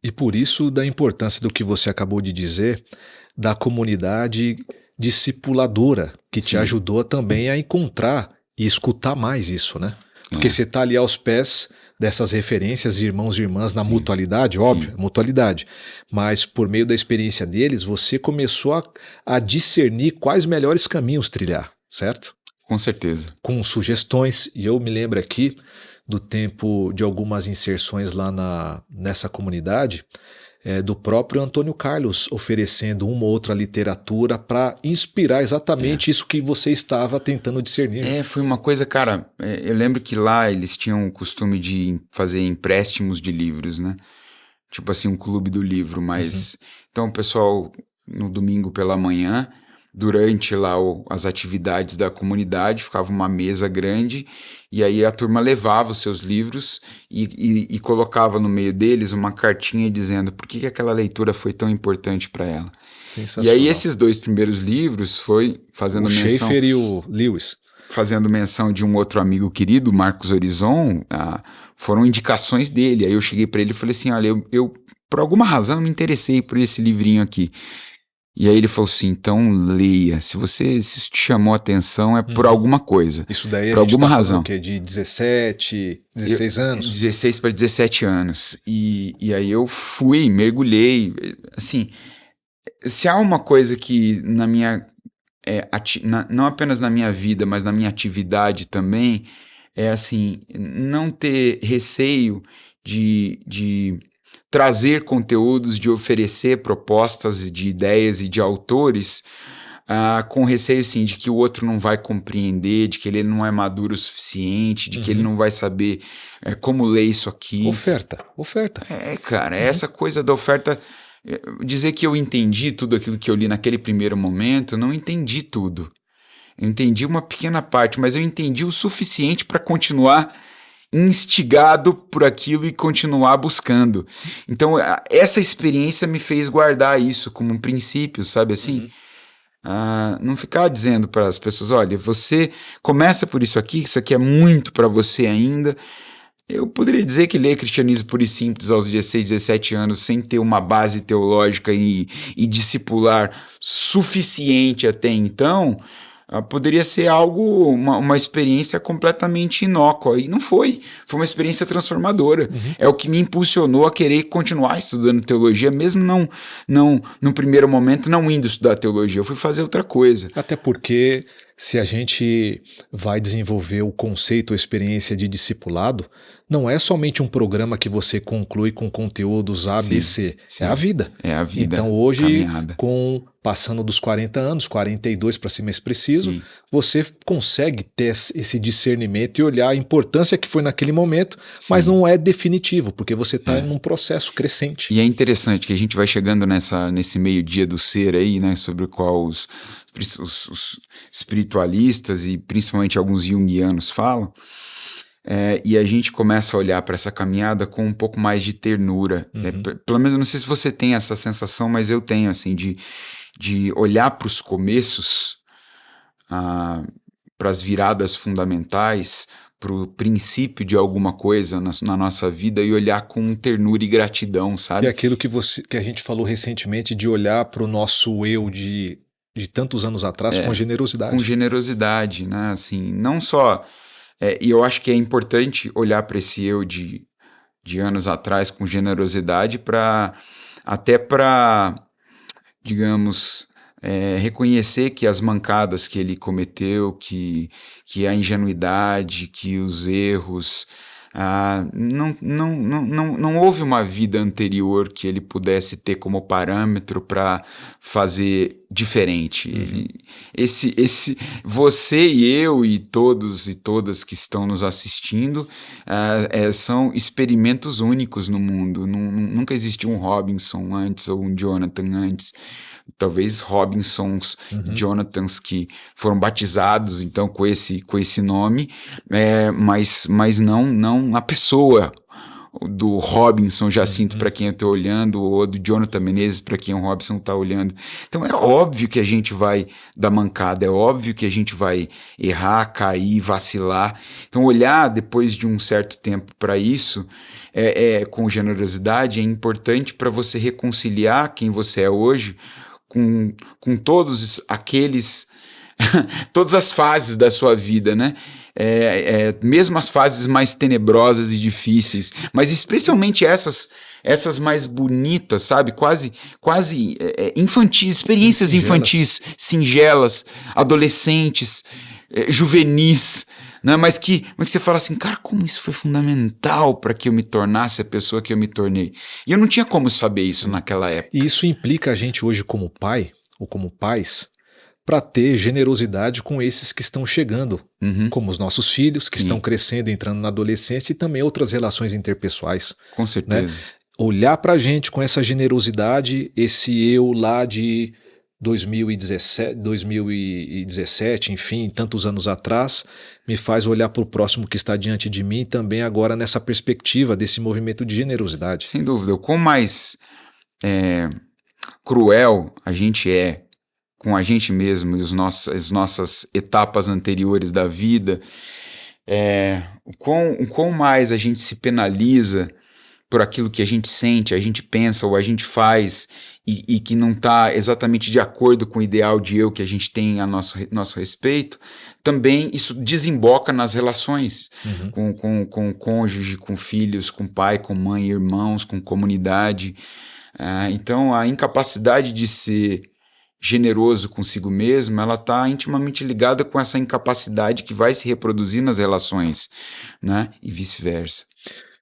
E por isso da importância do que você acabou de dizer, da comunidade discipuladora, que te Sim, ajudou também a encontrar e escutar mais isso, né? Porque é, você está ali aos pés dessas referências, irmãos e irmãs, na sim, mutualidade, óbvio, sim, mutualidade. Mas por meio da experiência deles, você começou a discernir quais melhores caminhos trilhar, certo? com certeza. Com sugestões, e eu me lembro aqui do tempo de algumas inserções lá nessa comunidade, do próprio Antônio Carlos oferecendo uma ou outra literatura para inspirar É. exatamente isso que você estava tentando discernir. Foi uma coisa, cara. Eu lembro que lá eles tinham o costume de fazer empréstimos de livros, né? Tipo assim, um clube do livro, Uhum. mas. Então, o pessoal, no domingo pela manhã, durante lá as atividades da comunidade, ficava uma mesa grande, e aí a turma levava os seus livros e colocava no meio deles uma cartinha dizendo por que aquela leitura foi tão importante para ela. E aí, Sensacional. esses dois primeiros livros foi O Schaefer e o Lewis. fazendo menção de um outro amigo querido, Marcos Horizon, foram indicações dele. Aí eu cheguei para ele e falei assim: olha, eu por alguma razão me interessei por esse livrinho aqui. E aí ele falou assim: então leia. Se isso te chamou a atenção, é por Uhum. alguma coisa, Isso daí a por gente alguma está falando o razão. quê? De 17, Eu, 16 anos? 16 para 17 anos. E aí eu fui, mergulhei. Assim, se há uma coisa que na minha não apenas na minha vida, mas na minha atividade também, é assim, não ter receio de trazer conteúdos, de oferecer propostas de ideias e de autores, com receio assim, de que o outro não vai compreender, de que ele não é maduro o suficiente, de que ele Uhum. não vai saber como ler isso aqui. Oferta, oferta. Cara, Uhum. essa coisa da oferta. Dizer que eu entendi tudo aquilo que eu li naquele primeiro momento, eu não entendi tudo. Eu entendi uma pequena parte, mas eu entendi o suficiente para continuar instigado por aquilo e continuar buscando. Então, essa experiência me fez guardar isso como um princípio, sabe assim? Uhum. Não ficar dizendo para as pessoas: olha, você começa por isso aqui é muito para você ainda. Eu poderia dizer que ler cristianismo puro e simples aos 16, 17 anos, sem ter uma base teológica e discipular suficiente até então, poderia ser algo, uma experiência completamente inócua. E não foi. Foi uma experiência transformadora. Uhum. É o que me impulsionou a querer continuar estudando teologia, mesmo não no primeiro momento, não indo estudar teologia. Eu fui fazer outra coisa. Até porque, se a gente vai desenvolver o conceito ou experiência de discipulado, não é somente um programa que você conclui com conteúdos A, B, Sim, C. É a sim. vida. É a vida, Então, hoje, caminhada. passando dos 40 anos, 42 para ser mais preciso, Sim. você consegue ter esse discernimento e olhar a importância que foi naquele momento, mas Sim, não é definitivo, porque você está é. num processo crescente. E é interessante que a gente vai chegando nesse meio-dia do ser aí, né, sobre o qual os espiritualistas e principalmente alguns junguianos falam, e a gente começa a olhar para essa caminhada com um pouco mais de ternura. Uhum. Pelo menos, eu não sei se você tem essa sensação, mas eu tenho, assim, de olhar para os começos, para as viradas fundamentais, para o princípio de alguma coisa na nossa vida e olhar com ternura e gratidão, E sabe? aquilo que a gente falou recentemente de olhar para o nosso eu de tantos anos atrás com Com generosidade. generosidade, né? Assim, não só. E eu acho que é importante olhar para esse eu de anos atrás com generosidade até para, digamos, reconhecer que as mancadas que ele cometeu, que a ingenuidade, que os erros. Não houve uma vida anterior que ele pudesse ter como parâmetro para fazer diferente. Uhum. Você e eu e todos e todas que estão nos assistindo são experimentos únicos no mundo. Nunca existiu um Robinson antes ou um Jonathan antes. Talvez Robinsons, Uhum. Jonathans que foram batizados então com esse nome, mas não a pessoa, do Robinson Jacinto para quem eu estou olhando, ou do Jonathan Menezes para quem o Robinson está olhando. Então é óbvio que a gente vai dar mancada, é óbvio que a gente vai errar, cair, vacilar. Então olhar depois de um certo tempo para isso com generosidade é importante para você reconciliar quem você é hoje com todos aqueles todas as fases da sua vida, né? Mesmo as fases mais tenebrosas e difíceis, mas especialmente essas mais bonitas, sabe? Quase infantis, experiências infantis, singelas, adolescentes, juvenis, né? Mas que você fala assim, cara, como isso foi fundamental para que eu me tornasse a pessoa que eu me tornei. E eu não tinha como saber isso naquela época. E isso implica a gente hoje como pai, ou como pais, para ter generosidade com esses que estão chegando, como os nossos filhos, que estão crescendo, entrando na adolescência, e também outras relações interpessoais. Com certeza. Né? Olhar para a gente com essa generosidade, esse eu lá de 2017, enfim, tantos anos atrás, me faz olhar para o próximo que está diante de mim também agora nessa perspectiva desse movimento de generosidade. Sem dúvida. O quão mais cruel a gente é com a gente mesmo e as nossas etapas anteriores da vida, o quão mais a gente se penaliza por aquilo que a gente sente, a gente pensa ou a gente faz e que não está exatamente de acordo com o ideal de eu que a gente tem a nosso respeito, também isso desemboca nas relações com cônjuge, com filhos, com pai, com mãe, irmãos, com comunidade. Então a incapacidade de ser generoso consigo mesmo, ela está intimamente ligada com essa incapacidade que vai se reproduzir nas relações, né? E vice-versa.